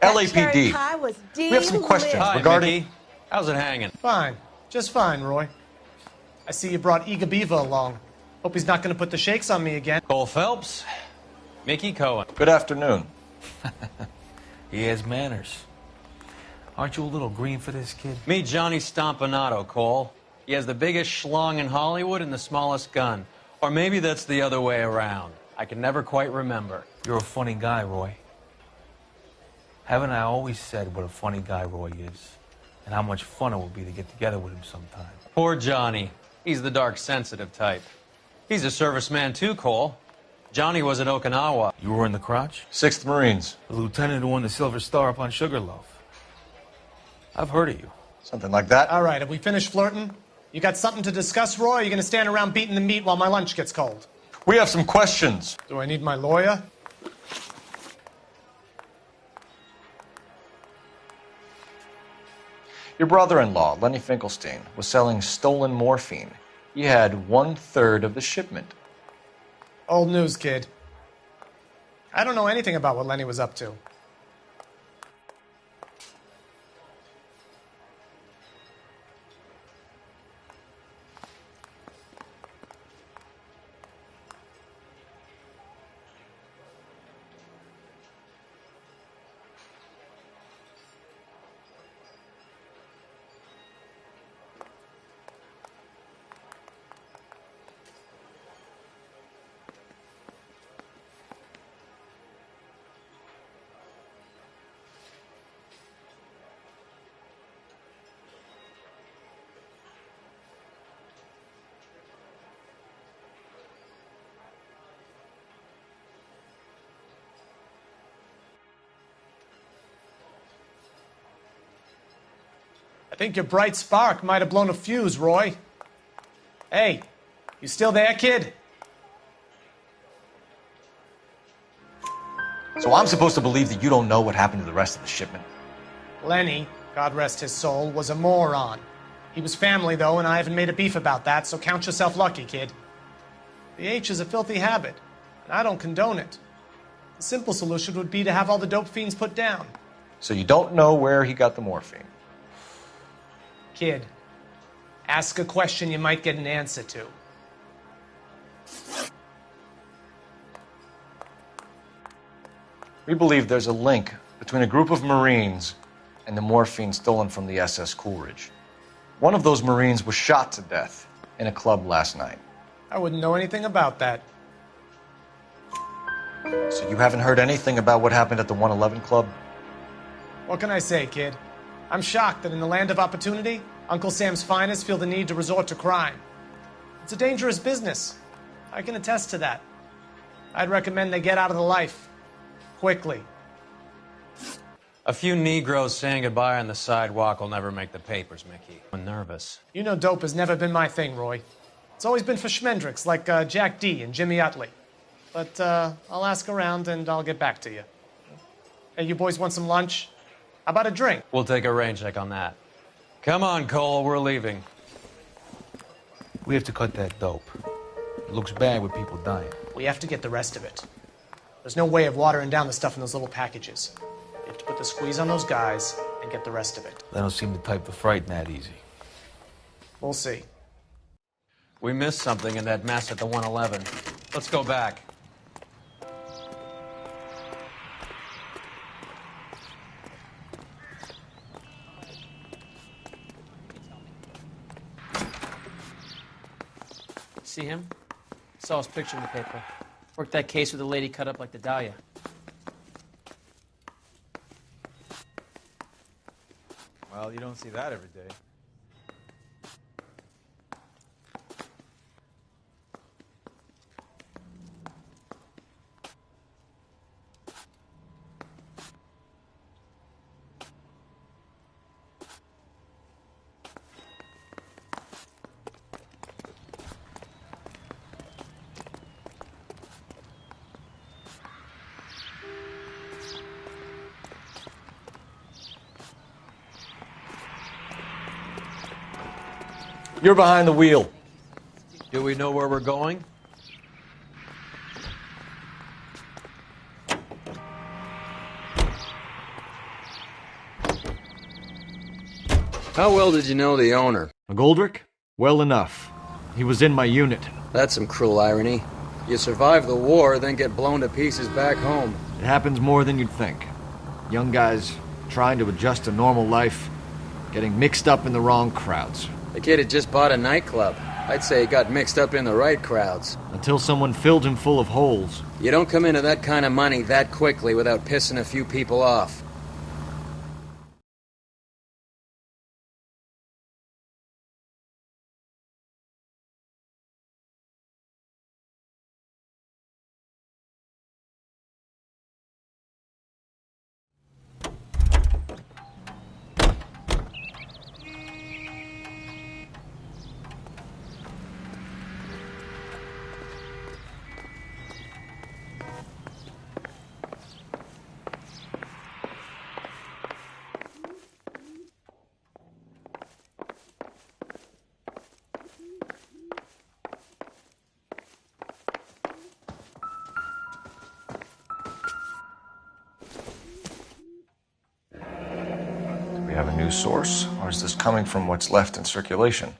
LAPD. We have some questions regarding... Mickey. How's it hanging? Fine. Just fine, Roy. I see you brought Eager Beaver along. Hope he's not going to put the shakes on me again. Cole Phelps. Mickey Cohen. Good afternoon. He has manners. Aren't you a little green for this kid? Meet Johnny Stompanato, Cole. He has the biggest schlong in Hollywood and the smallest gun. Or maybe that's the other way around. I can never quite remember. You're a funny guy, Roy. Haven't I always said what a funny guy Roy is? And how much fun it would be to get together with him sometime. Poor Johnny. He's the dark, sensitive type. He's a serviceman too, Cole. Johnny was at Okinawa. You were in the crotch? 6th Marines. The lieutenant who won the Silver Star up on Sugarloaf. I've heard of you. Something like that. All right, have we finished flirting? You got something to discuss, Roy, or are you going to stand around beating the meat while my lunch gets cold? We have some questions. Do I need my lawyer? Your brother-in-law, Lenny Finkelstein, was selling stolen morphine. He had 1/3 of the shipment. Old news, kid. I don't know anything about what Lenny was up to. I think your bright spark might have blown a fuse, Roy. Hey, you still there, kid? So I'm supposed to believe that you don't know what happened to the rest of the shipment? Lenny, God rest his soul, was a moron. He was family, though, and I haven't made a beef about that, so count yourself lucky, kid. The H is a filthy habit, and I don't condone it. The simple solution would be to have all the dope fiends put down. So you don't know where he got the morphine? Kid, ask a question you might get an answer to. We believe there's a link between a group of Marines and the morphine stolen from the SS Coolidge. One of those Marines was shot to death in a club last night. I wouldn't know anything about that. So you haven't heard anything about what happened at the 111 Club? What can I say, kid? I'm shocked that in the land of opportunity, Uncle Sam's finest feel the need to resort to crime. It's a dangerous business. I can attest to that. I'd recommend they get out of the life. Quickly. A few Negroes saying goodbye on the sidewalk will never make the papers, Mickey. I'm nervous. You know dope has never been my thing, Roy. It's always been for schmendricks like Jack D. and Jimmy Utley. But I'll ask around and I'll get back to you. Hey, you boys want some lunch? How about a drink? We'll take a rain check on that. Come on, Cole, we're leaving. We have to cut that dope. It looks bad with people dying. We have to get the rest of it. There's no way of watering down the stuff in those little packages. You have to put the squeeze on those guys and get the rest of it. They don't seem the type to frighten that easy. We'll see. We missed something in that mess at the 111. Let's go back. See him? Saw his picture in the paper. Worked that case with a lady cut up like the Dahlia. Well, you don't see that every day. You're behind the wheel. Do we know where we're going? How well did you know the owner? McGoldrick? Well enough. He was in my unit. That's some cruel irony. You survive the war, then get blown to pieces back home. It happens more than you'd think. Young guys trying to adjust to normal life, getting mixed up in the wrong crowds. The kid had just bought a nightclub. I'd say he got mixed up in the right crowds. Until someone filled him full of holes. You don't come into that kind of money that quickly without pissing a few people off. We have a new source, or is this coming from what's left in circulation?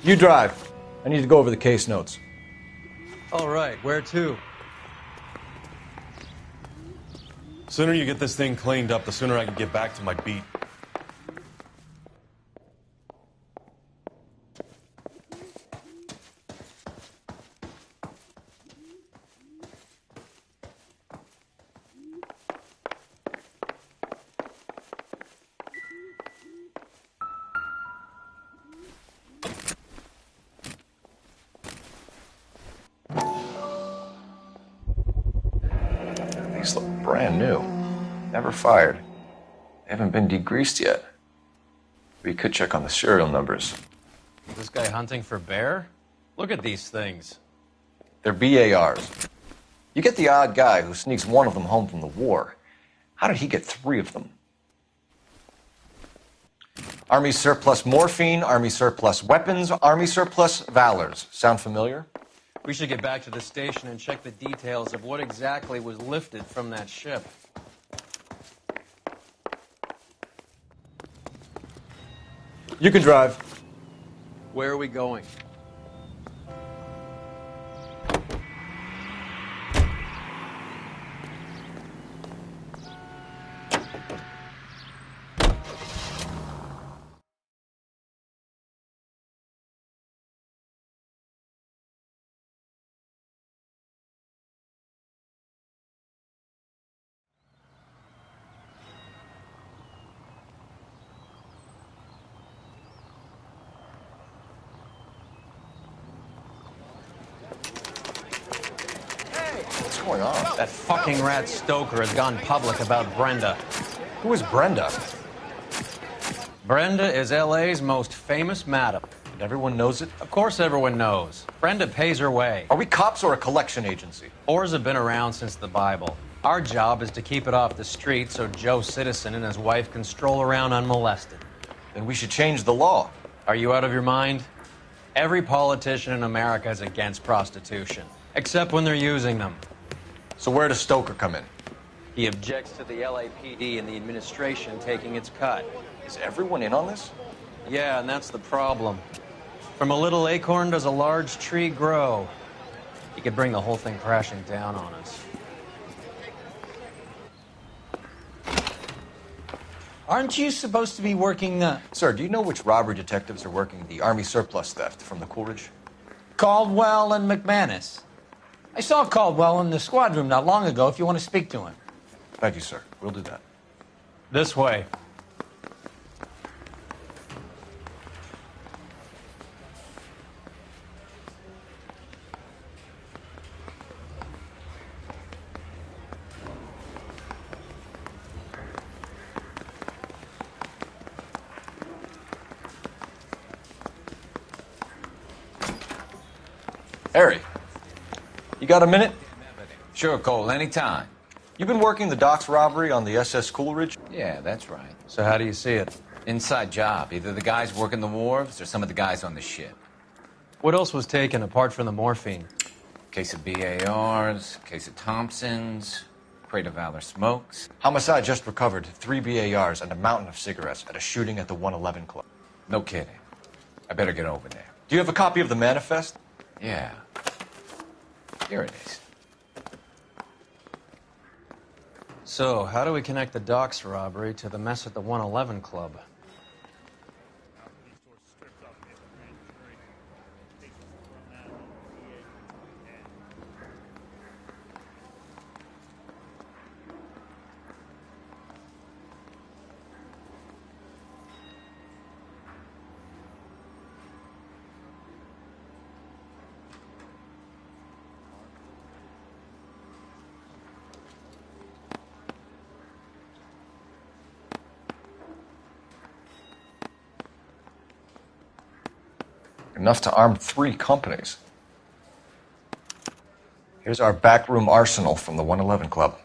You drive. I need to go over the case notes. All right, where to? Sooner you get this thing cleaned up, the sooner I can get back to my beat. These look brand new. Never fired. They haven't been degreased yet. We could check on the serial numbers. Is this guy hunting for bear? Look at these things. They're BARs. You get the odd guy who sneaks one of them home from the war. How did he get 3 of them? Army surplus morphine, Army surplus weapons, Army surplus valors. Sound familiar? We should get back to the station and check the details of what exactly was lifted from that ship. You can drive. Where are we going? going on? That fucking rat Stoker has gone public about Brenda. Who is Brenda? Brenda is L.A.'s most famous madam. And everyone knows it? Of course everyone knows. Brenda pays her way. Are we cops or a collection agency? Whores have been around since the Bible. Our job is to keep it off the street so Joe Citizen and his wife can stroll around unmolested. Then we should change the law. Are you out of your mind? Every politician in America is against prostitution, except when they're using them. So where does Stoker come in? He objects to the LAPD and the administration taking its cut. Is everyone in on this? Yeah, and that's the problem. From a little acorn does a large tree grow. He could bring the whole thing crashing down on us. Aren't you supposed to be working, Sir, do you know which robbery detectives are working the Army surplus theft from the Coolidge? Caldwell and McManus? I saw Caldwell in the squad room not long ago if you want to speak to him. Thank you, sir. We'll do that. This way. Harry, you got a minute? Sure, Cole, anytime. You've been working the docks robbery on the SS Coolidge? Yeah, that's right. So how do you see it? Inside job. Either the guys working the wharves or some of the guys on the ship. What else was taken apart from the morphine? Case of BARs, case of Thompsons, crate of Valor smokes. Homicide just recovered 3 BARs and a mountain of cigarettes at a shooting at the 111 Club. No kidding. I better get over there. Do you have a copy of the manifest? Yeah. Here it is. So, how do we connect the docks robbery to the mess at the 111 Club? Enough to arm 3 companies. Here's our backroom arsenal from the 111 Club.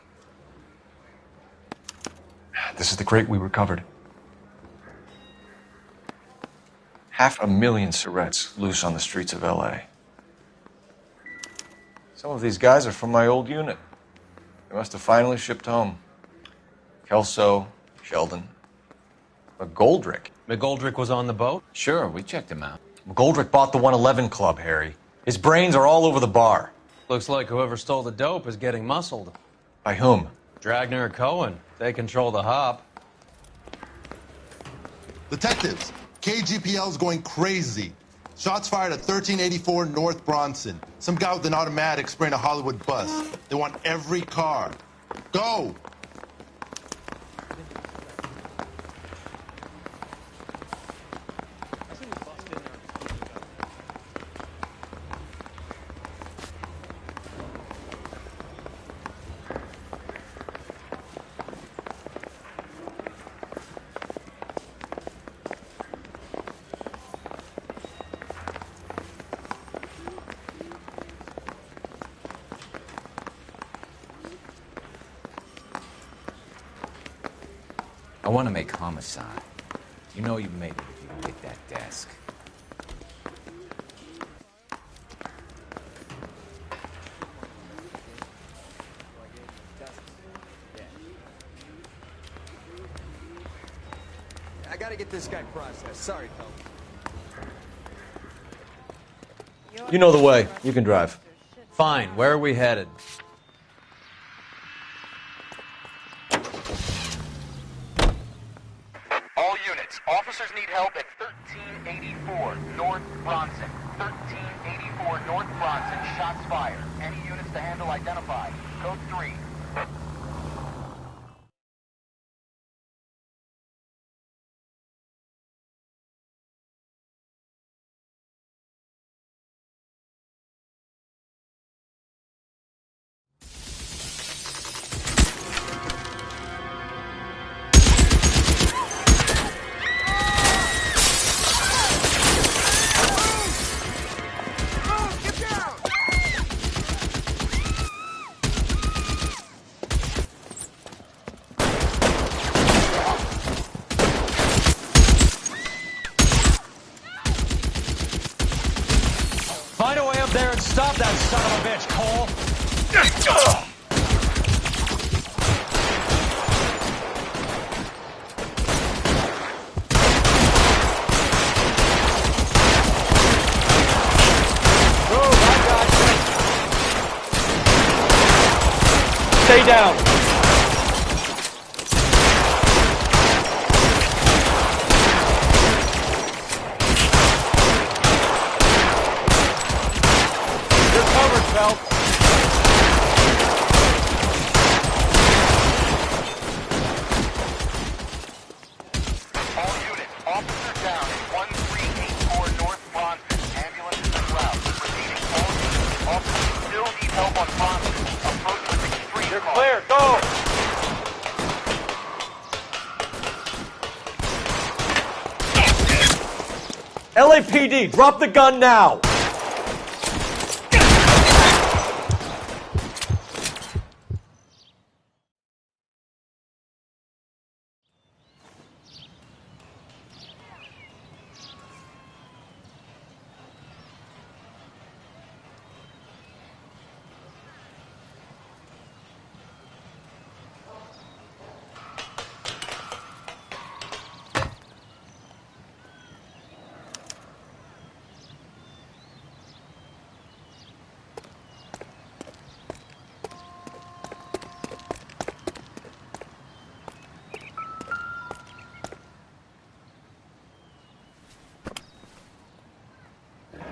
This is the crate we recovered. 500,000 cigarettes loose on the streets of L.A. Some of these guys are from my old unit. They must have finally shipped home. Kelso, Sheldon, McGoldrick. McGoldrick was on the boat? Sure, we checked him out. McGoldrick bought the 111 Club, Harry. His brains are all over the bar. Looks like whoever stole the dope is getting muscled. By whom? Dragner or Cohen. They control the hop. Detectives, KGPL's going crazy. Shots fired at 1384 North Bronson. Some guy with an automatic spraying a Hollywood bus. They want every car. Go! I want to make homicide. You know you made it if you hit that desk. I gotta get this guy processed. Sorry, pal. You know the way. You can drive. Fine. Where are we headed? All units, officers need help at 1384 North Bronson. 1384 North Bronson, shots fired. Any units to handle identified. Code 3. Stay down. You're covered, Phelps. All units, officer down at 1384 North Bronson. Ambulance is en route. Repeating, all units, officers still need help on Bronson. Approach with extreme You're caution. clear. Go. LAPD, drop the gun now.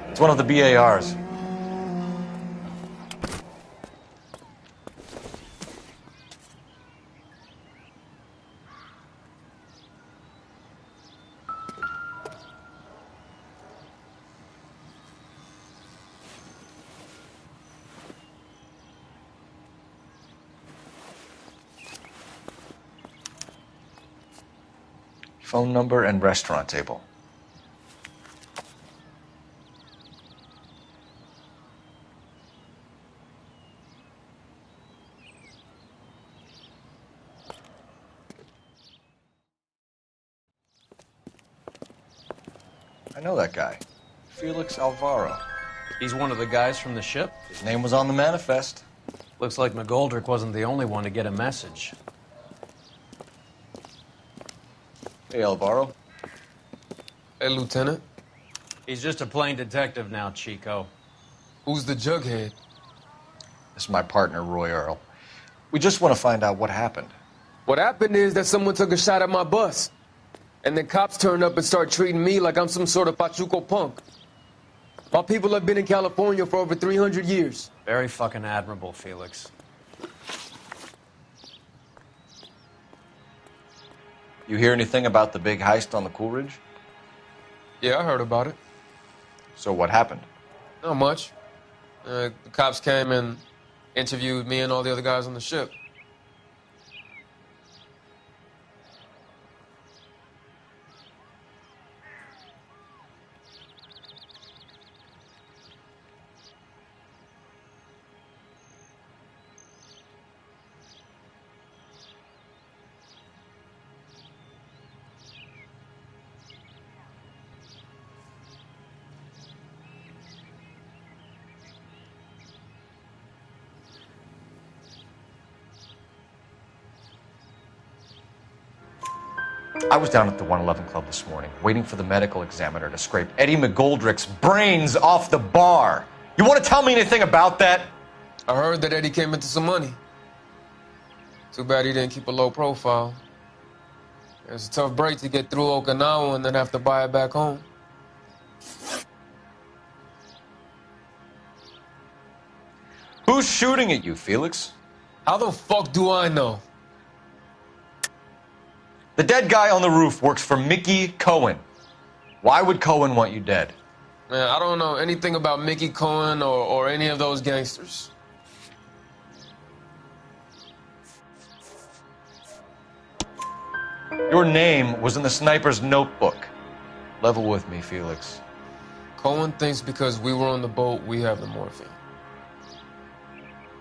It's one of the BARs. Phone number and restaurant table. I know that guy. Felix Alvaro. He's one of the guys from the ship? His name was on the manifest. Looks like McGoldrick wasn't the only one to get a message. Hey, Alvaro. Hey, Lieutenant. He's just a plain detective now, Chico. Who's the jughead? This is my partner, Roy Earl. We just want to find out what happened. What happened is that someone took a shot at my bus. And then cops turned up and start treating me like I'm some sort of Pachuco punk. My people have been in California for over 300 years. Very fucking admirable, Felix. You hear anything about the big heist on the Coolidge? Yeah, I heard about it. So what happened? Not much. The cops came and interviewed me and all the other guys on the ship. I was down at the 111 Club this morning, waiting for the medical examiner to scrape Eddie McGoldrick's brains off the bar. You want to tell me anything about that? I heard that Eddie came into some money. Too bad he didn't keep a low profile. It's a tough break to get through Okinawa and then have to buy it back home. Who's shooting at you, Felix? How the fuck do I know? The dead guy on the roof works for Mickey Cohen. Why would Cohen want you dead? Man, I don't know anything about Mickey Cohen or any of those gangsters. Your name was in the sniper's notebook. Level with me, Felix. Cohen thinks because we were on the boat, we have the morphine.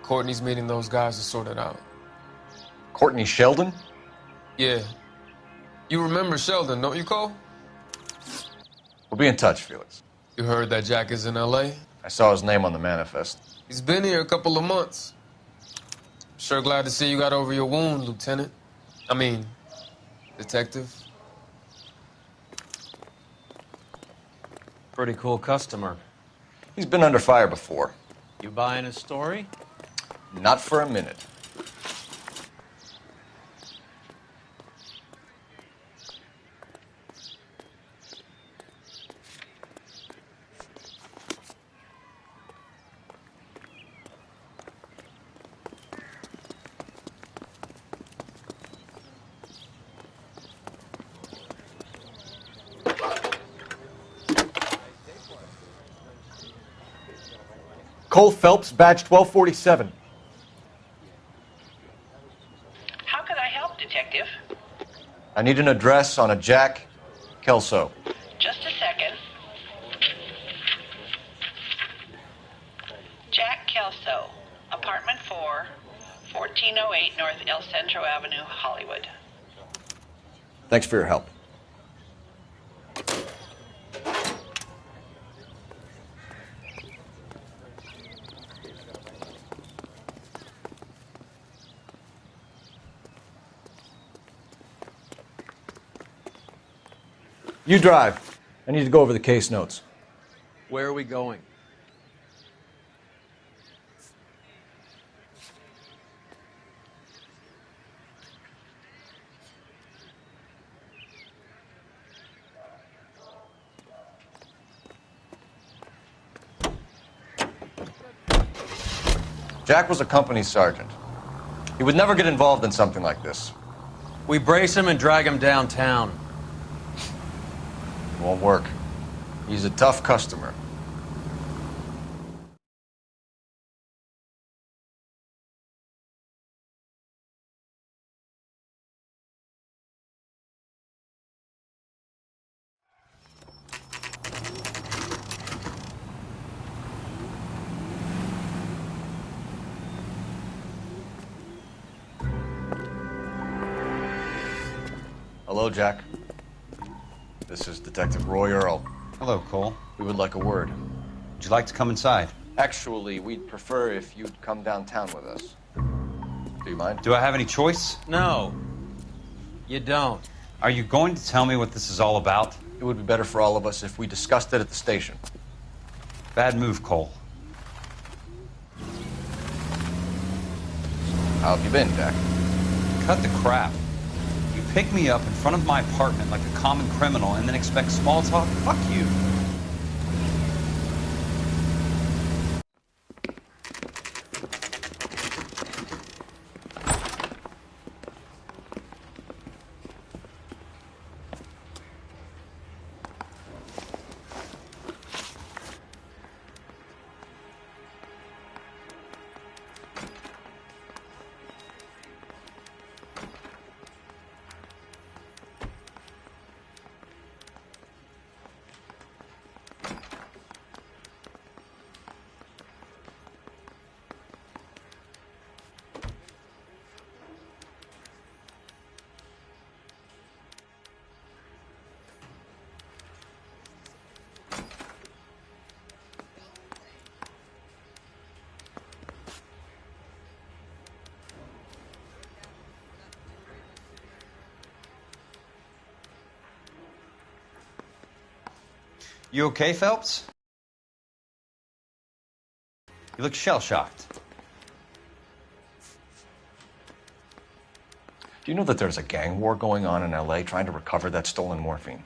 Courtney's meeting those guys to sort it out. Courtney Sheldon? Yeah. You remember Sheldon, don't you, Cole? We'll be in touch, Felix. You heard that Jack is in L.A.? I saw his name on the manifest. He's been here a couple of months. Sure glad to see you got over your wound, Lieutenant. I mean, Detective. Pretty cool customer. He's been under fire before. You buying his story? Not for a minute. Cole Phelps, badge 1247. How can I help, Detective? I need an address on a Jack Kelso. Just a second. Jack Kelso, apartment 4, 1408 North El Centro Avenue, Hollywood. Thanks for your help. You drive. I need to go over the case notes. Where are we going? Jack was a company sergeant. He would never get involved in something like this. We brace him and drag him downtown. It won't work. He's a tough customer. Hello, Jack. This is Detective Roy Earl. Hello, Cole. We would like a word. Would you like to come inside? Actually, we'd prefer if you'd come downtown with us. Do you mind? Do I have any choice? No, you don't. Are you going to tell me what this is all about? It would be better for all of us if we discussed it at the station. Bad move, Cole. How have you been, Jack? Cut the crap. You pick me up in front of my apartment like a common criminal and then expect small talk? Fuck you. You okay, Phelps? You look shell-shocked. Do you know that there's a gang war going on in L.A. trying to recover that stolen morphine?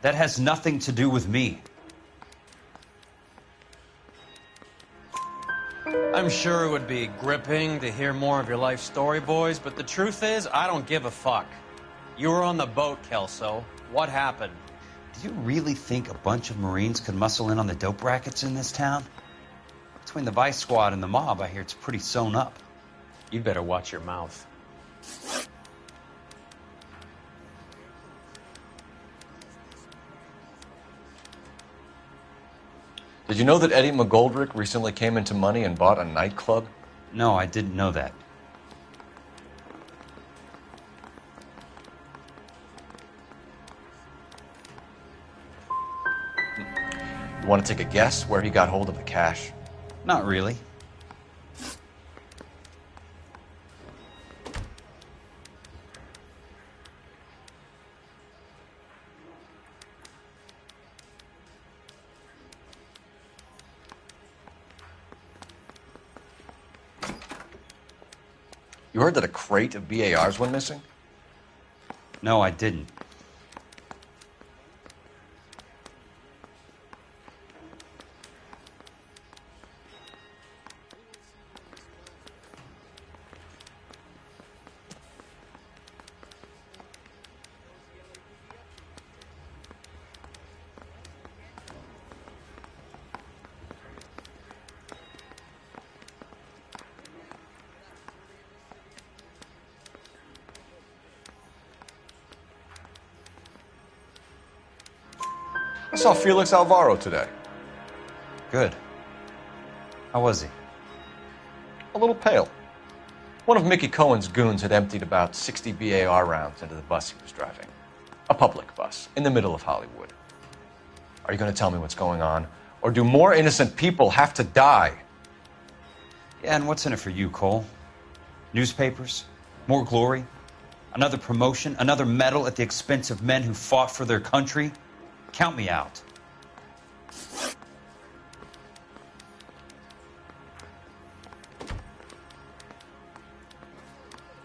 That has nothing to do with me. I'm sure it would be gripping to hear more of your life story, boys, but the truth is, I don't give a fuck. You were on the boat, Kelso. What happened? Do you really think a bunch of Marines could muscle in on the dope rackets in this town? Between the Vice Squad and the mob, I hear it's pretty sewn up. You'd better watch your mouth. Did you know that Eddie McGoldrick recently came into money and bought a nightclub? No, I didn't know that. You want to take a guess where he got hold of the cash? Not really. You heard that a crate of BARs went missing? No, I didn't. I saw Felix Alvaro today. Good. How was he? A little pale. One of Mickey Cohen's goons had emptied about 60 BAR rounds into the bus he was driving. A public bus, in the middle of Hollywood. Are you going to tell me what's going on? Or do more innocent people have to die? Yeah, and what's in it for you, Cole? Newspapers? More glory? Another promotion? Another medal at the expense of men who fought for their country? Count me out.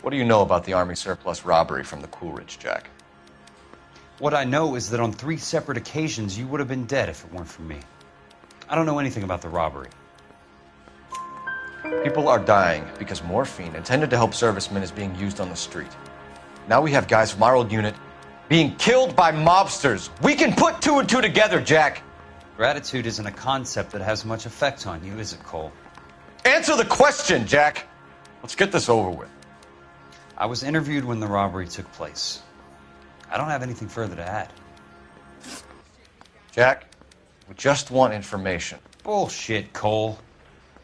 What do you know about the Army surplus robbery from the Coolidge, Jack? What I know is that on 3 separate occasions you would have been dead if it weren't for me. I don't know anything about the robbery. People are dying because morphine intended to help servicemen is being used on the street. Now we have guys from our old unit being killed by mobsters. We can put 2 and 2 together, Jack. Gratitude isn't a concept that has much effect on you, is it, Cole? Answer the question, Jack. Let's get this over with. I was interviewed when the robbery took place. I don't have anything further to add. Jack, we just want information. Bullshit, Cole.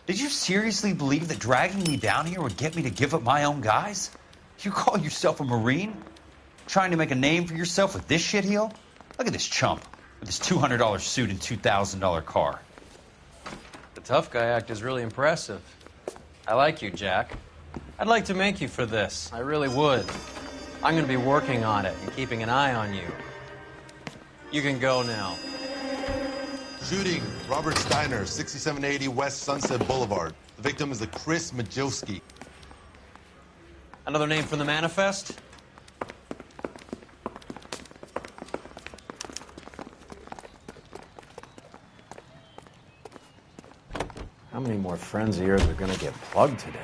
Did you seriously believe that dragging me down here would get me to give up my own guys? You call yourself a Marine? Trying to make a name for yourself with this shitheel? Look at this chump with his $200 suit and $2,000 car. The tough guy act is really impressive. I like you, Jack. I'd like to make you for this. I really would. I'm going to be working on it and keeping an eye on you. You can go now. Shooting, Robert Steiner, 6780 West Sunset Boulevard. The victim is a Chris Majowski. Another name from the manifest? How many more friends of yours are going to get plugged today?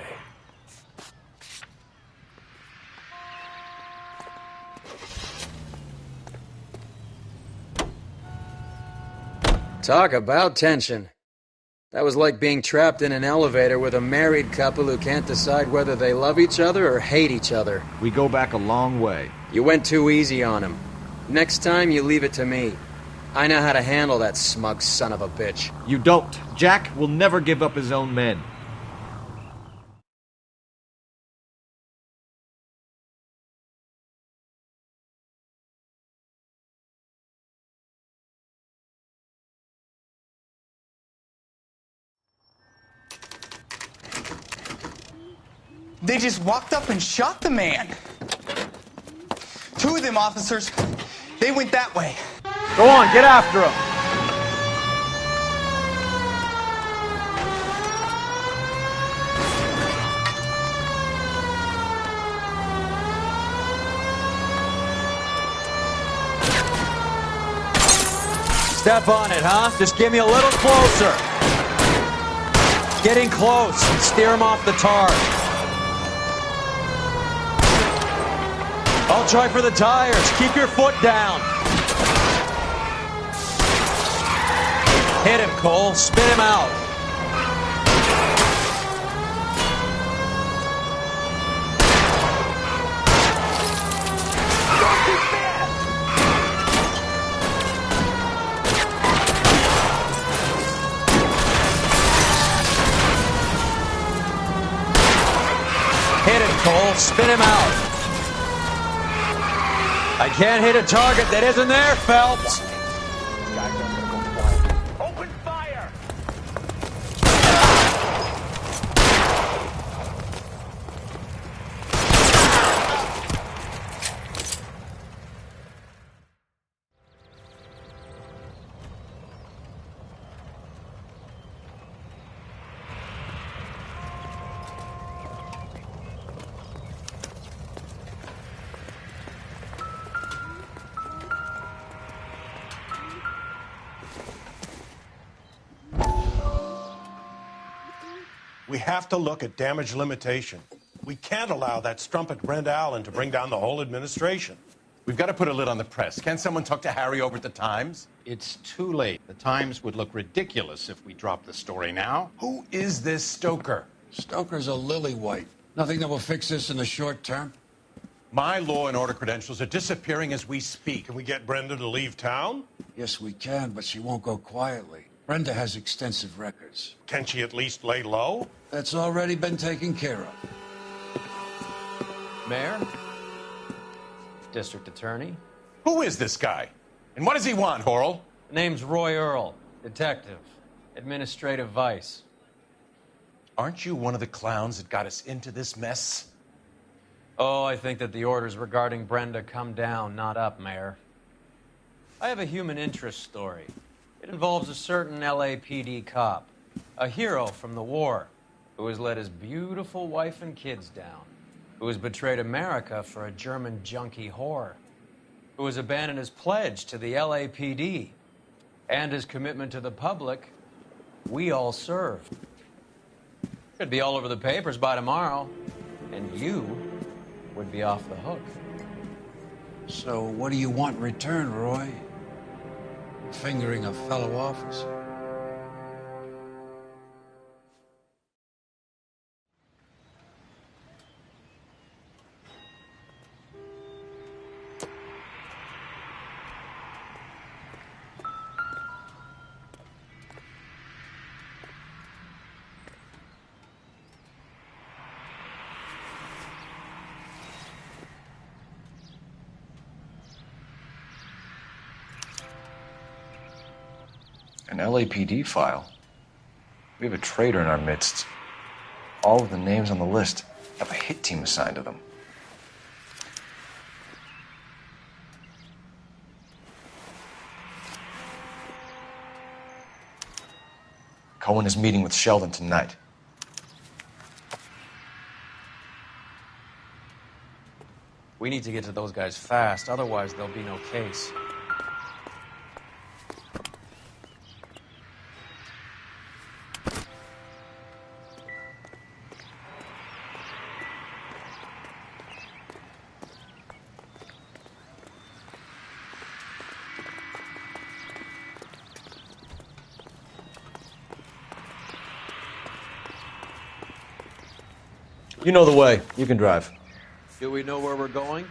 Talk about tension. That was like being trapped in an elevator with a married couple who can't decide whether they love each other or hate each other. We go back a long way. You went too easy on him. Next time, you leave it to me. I know how to handle that smug son of a bitch. You don't. Jack will never give up his own men. They just walked up and shot the man. 2 of them officers, they went that way. Go on, get after him. Step on it, huh? Just get me a little closer. Getting close. Steer him off the tar. I'll try for the tires. Keep your foot down. Hit him, Cole. Spin him out. Hit him, Cole. Spin him out. I can't hit a target that isn't there, Phelps. Open fire! We have to look at damage limitation. We can't allow that strumpet Brent Allen to bring down the whole administration. We've got to put a lid on the press. Can someone talk to Harry over at the Times? It's too late. The Times would look ridiculous if we dropped the story now. Who is this Stoker? Stoker's a lily white. Nothing that will fix this in the short term. My law and order credentials are disappearing as we speak. Can we get Brenda to leave town? Yes, we can, but she won't go quietly. Brenda has extensive records. Can she at least lay low? That's already been taken care of. Mayor? District Attorney? Who is this guy? And what does he want, Horrell? The name's Roy Earl, detective, administrative vice. Aren't you one of the clowns that got us into this mess? Oh, I think that the orders regarding Brenda come down, not up, Mayor. I have a human interest story. It involves a certain LAPD cop, a hero from the war, who has let his beautiful wife and kids down, who has betrayed America for a German junkie whore, who has abandoned his pledge to the LAPD and his commitment to the public we all served. Could be all over the papers by tomorrow, and you would be off the hook. So what do you want in return, Roy? Fingering a fellow officer. An LAPD file. We have a traitor in our midst. All of the names on the list have a hit team assigned to them. Cohen is meeting with Sheldon tonight. We need to get to those guys fast, otherwise there'll be no case. You know the way. You can drive. Do we know where we're going?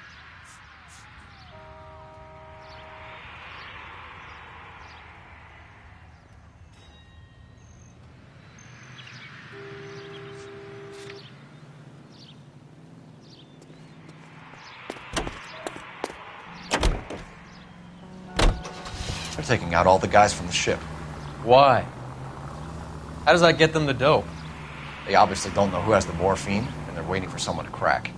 They're taking out all the guys from the ship. Why? How does that get them the dope? They obviously don't know who has the morphine, and they're waiting for someone to crack.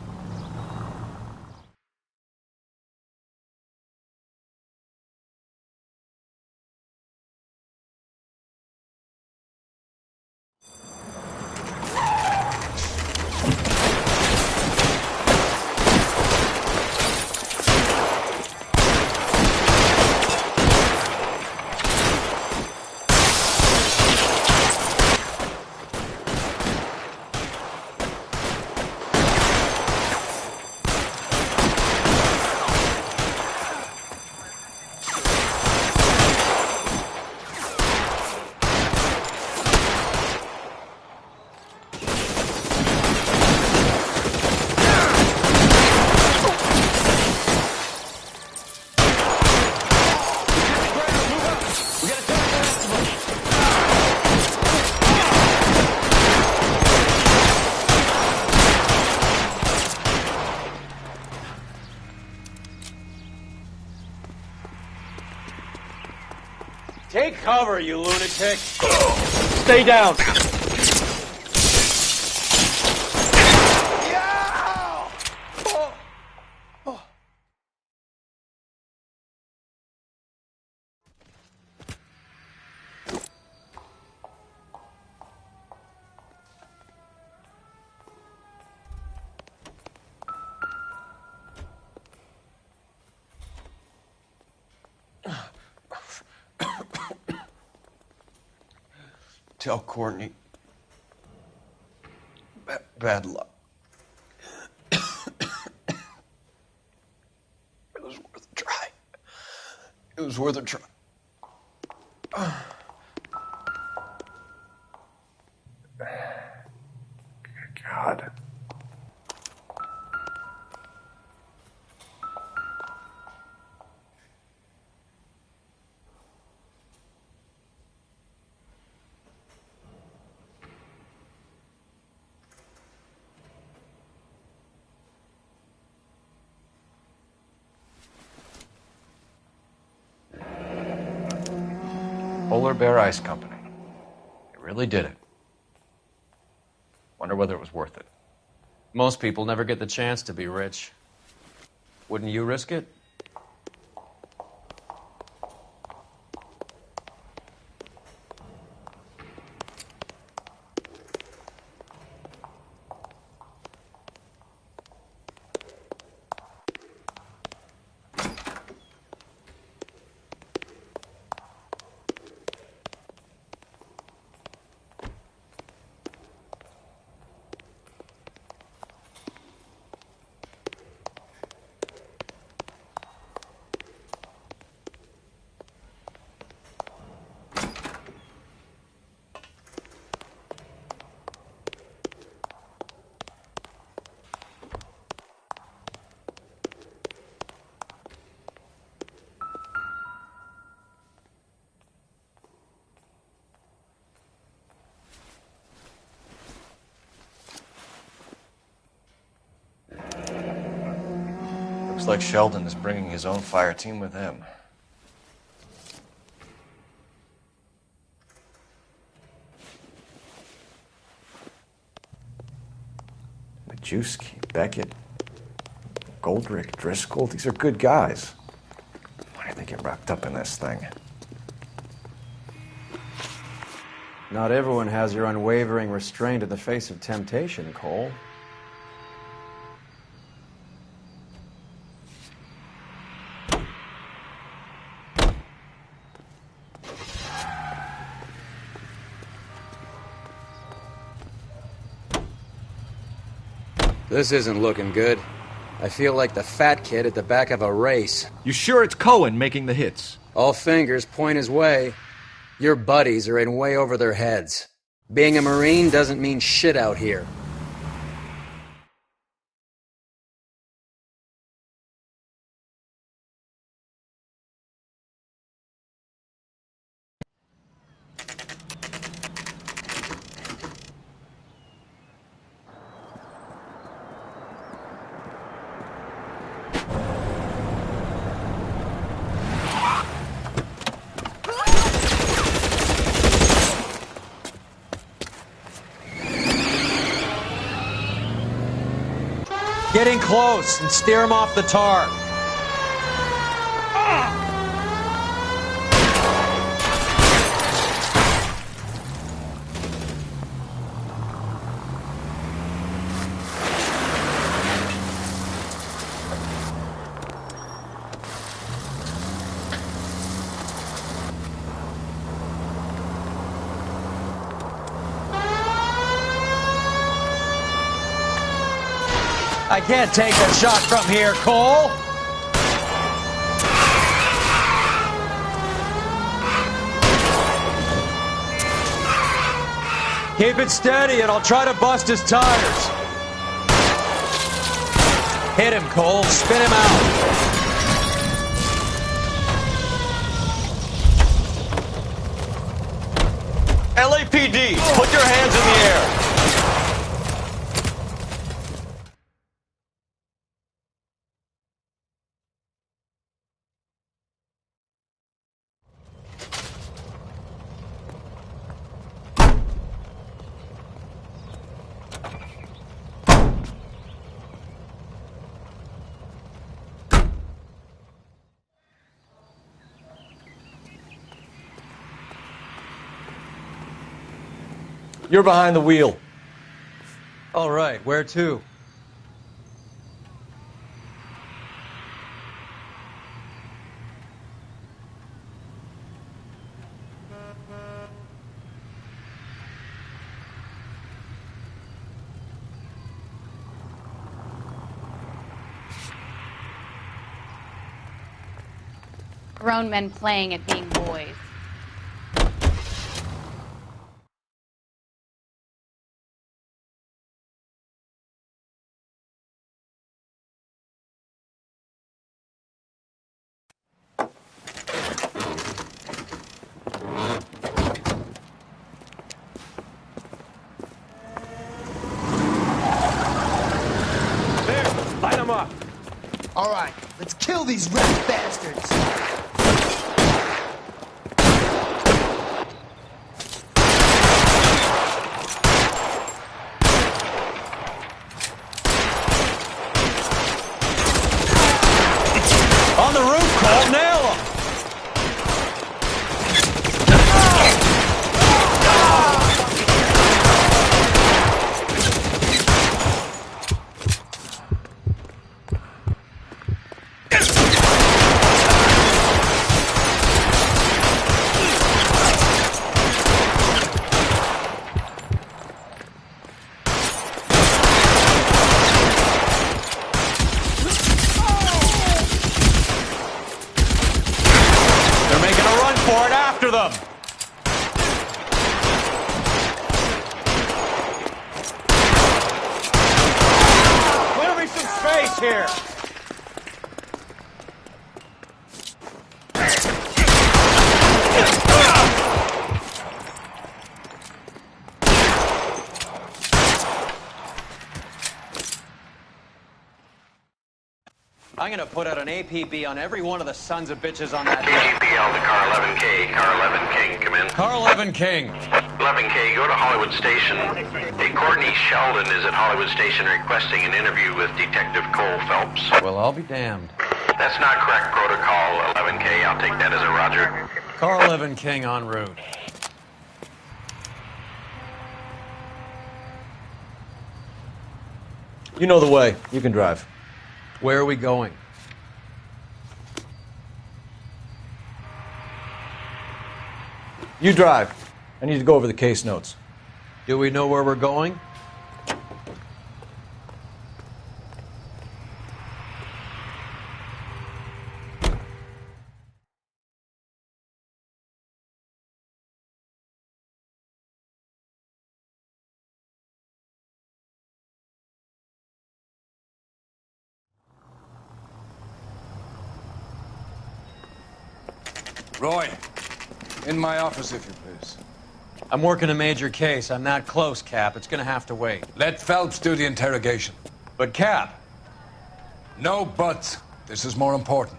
Take cover, you lunatic! Stay down! Tell Courtney. Bad luck. It was worth a try. It was worth a try. God. Polar Bear Ice Company. They really did it. Wonder whether it was worth it. Most people never get the chance to be rich. Wouldn't you risk it? Looks like Sheldon is bringing his own fire team with him. Majewski, Beckett, Goldrick, Driscoll, these are good guys. Why did they get wrapped up in this thing? Not everyone has your unwavering restraint in the face of temptation, Cole. This isn't looking good. I feel like the fat kid at the back of a race. You sure it's Cohen making the hits? All fingers point his way. Your buddies are in way over their heads. Being a Marine doesn't mean shit out here. Get in close and steer him off the tar. I can't take a shot from here, Cole. Keep it steady and I'll try to bust his tires. Hit him, Cole. Spin him out. LAPD, put your hands in the air. You're behind the wheel. All right, where to? Grown men playing at being boys. Light them up. All right, let's kill these rat bastards. on the roof, Cole. Nail him. For it after them! Clear me some space here! I'm gonna put out an APB on every one of the sons of bitches on that KGPL to car 11K. Car 11 King, come in. Car 11 King. 11K, go to Hollywood Station. Hey, Courtney Sheldon is at Hollywood Station requesting an interview with Detective Cole Phelps. Well, I'll be damned. That's not correct protocol, 11K. I'll take that as a roger. Car 11 King en route. You know the way. You can drive. Where are we going? You drive. I need to go over the case notes. Do we know where we're going? Roy, in my office, if you please. I'm working a major case. I'm not close, Cap. It's gonna have to wait. Let Phelps do the interrogation. But, Cap... No buts. This is more important.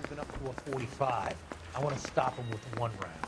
Moving up to a 45. I want to stop him with one round.